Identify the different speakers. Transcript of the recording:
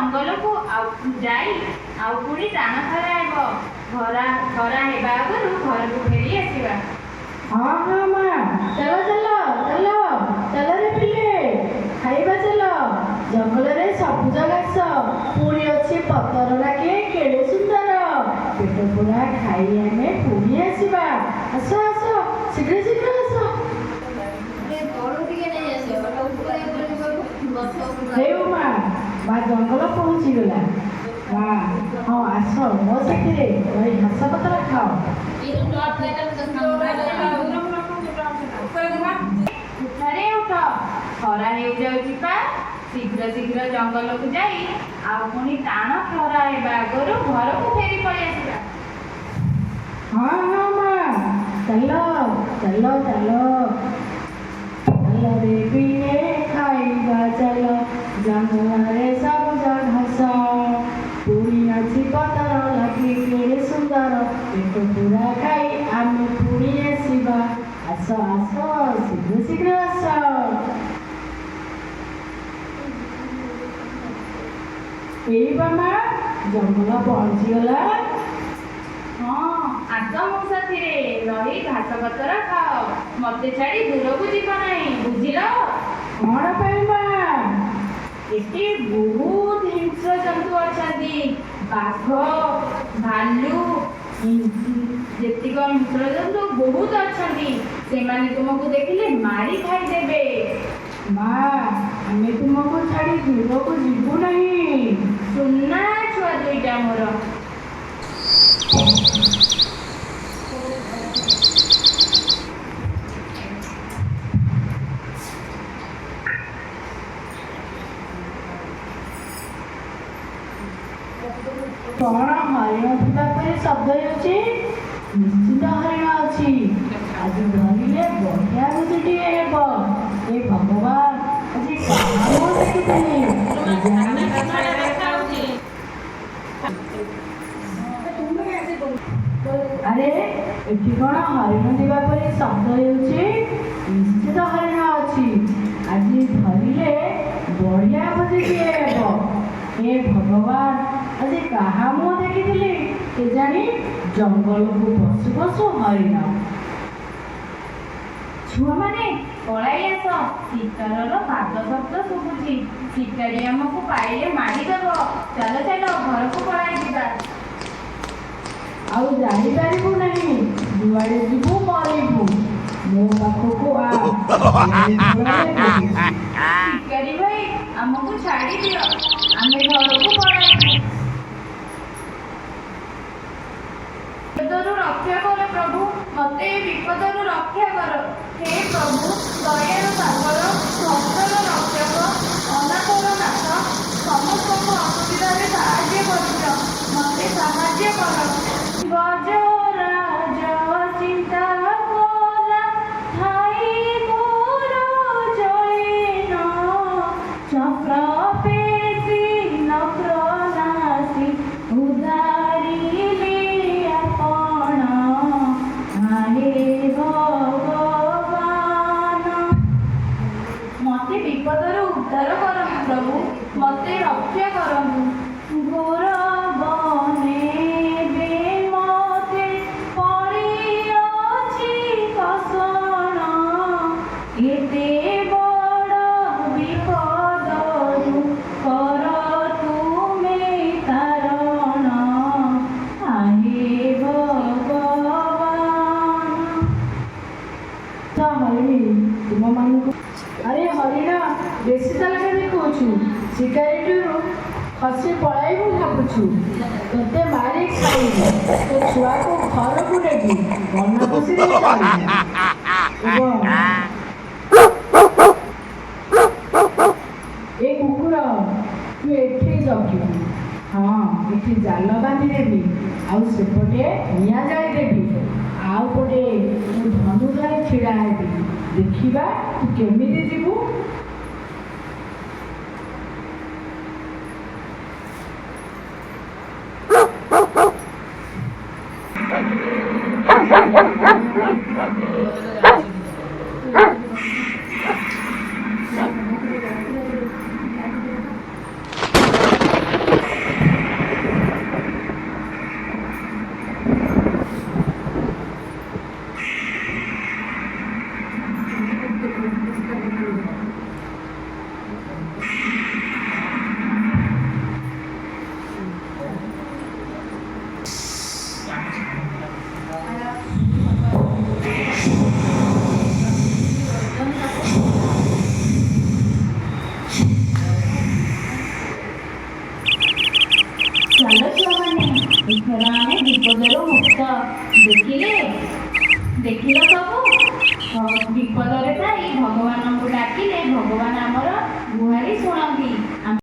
Speaker 1: जंगल को पुणी टाण खरा खरा हेबा आगु घर को फेरी आसवा।
Speaker 2: हाँ हाँ माँ, चलो चलो चलो चलो रे पिले खाइबा चलो। जंगल रे सबुज घास पुणी अच्छी पतर लागे केड़े सुंदर पेट पूरा खाई आमे पुणी आसवा। आस आस शीघ्र शीघ्र आस। हेउ माँ माँ जंगल पहुँची गला। माँ हाँ आस मो साथी रही घास पतर खाओ।
Speaker 1: उठरे उठ खरा हो जाउची पा शीघ्र शीघ्र जंगल को जाई पुणी टाण खरा हेबा आगु घर को फेरी पळी आसवा।
Speaker 2: हाँ हाँ माँ चलो चलो चलो चलो रे पिले खाइबा चलो। जंगल रे सबुज घास पुणी अच्छी पतर लागे केड़े सुंदर पेट पूरा खाई आमे पुणी आसवा। आस आस शीघ्र शीघ्र आस। मामा जंगल पहुँची गला।
Speaker 1: हाँ आस मो साथी रही घास पतर खाओ मते छाड़ी दूर को जीव नहीं बुझिल।
Speaker 2: कौन पाई माँ?
Speaker 1: एटी बहुत हिंस्र जंतु अच्छा बाघ भालू जेतिक हिंस्र जंतु बहुत अच्छा से तुमको देखिले मारी खाईदेवे।
Speaker 2: माँ हमें तुमको छाड़ी दूर को जीवु नहीं।
Speaker 1: सुनना छुआ दुईटा मोर
Speaker 2: कौन हरिण ଥିବା ପରି ଶବ୍ଦ ହେଉଛି? ନିଶ୍ଚିତ ହରିଣ ଅଛି। ଆଜି ଧରିଲେ ବଢ଼ିଆ ଭୋଜିଟିଏ ହେବ। ଏ ଭଗବାନ ଆଜି କାହାକୁ ଦେଖିଥିଲି ଆରେ ଏଠି କ'ଣ ହରିଣ ଥିବା ପରି ଶବ୍ଦ ହେଉଛି? ନିଶ୍ଚିତ ହରିଣ ଅଛି। ଆଜି ଧରିଲେ ବଢ଼ିଆ ଭୋଜିଟିଏ ହେବ। हे भगवान आज कहा मुँह देखी केजाणी जंगल को पशु पशु हरिण।
Speaker 1: छुआ माने पलाई आस शिकार पाद शब्द शुभुची शिकारी आमको पाइले मारिदेव। चलो चलो घर को पलाई जा।
Speaker 2: आउ जापरू नहीं जुआड़े जीवु मरबू मो पाखक आ।
Speaker 1: शिकारी भाई आमको छाड़ी दियो आमे घर को पलाई। विपदरू रक्षा कर प्रभु मते विपदरू रक्षा कर। हे प्रभु दयार सागर भक्तर रक्षक अनाथर नाथ समस्त असुविधा साहाय्य कर मते साहाय्य कर। गजराज चिंता कला थाई गोर जयन चक्र पेशी नक्र नासी उदारिले आपण हे भगवान। मते विपदर उद्धार कर प्रभु मते रक्षा करंतु घोर बने
Speaker 2: अरे हरिण बेसी तालके देखु शिकारी खसी पलू भावुँ ते मारी खाई तो छुआ को घर को नेबी मन खुशी ए कुकुर तू एठी जगिबू। हाँ एठी जाल बांधी देवी आउ सेपटे निया जाई देवी आउ पटे धनु धरी छिड़ा हेबी देखिबा तू केमिति जीवू।
Speaker 1: ଚାଲ ଛୁଆମାନେ, ଏଥର ଆମେ ବିପଦରୁ ମୁକ୍ତ। ଦେଖିଲ ସବୁ, ବିପଦରେ ଥାଇ ଭଗବାନଙ୍କୁ ଡାକିଲେ ଭଗବାନ ଆମର ଗୁହାରି ଶୁଣନ୍ତି।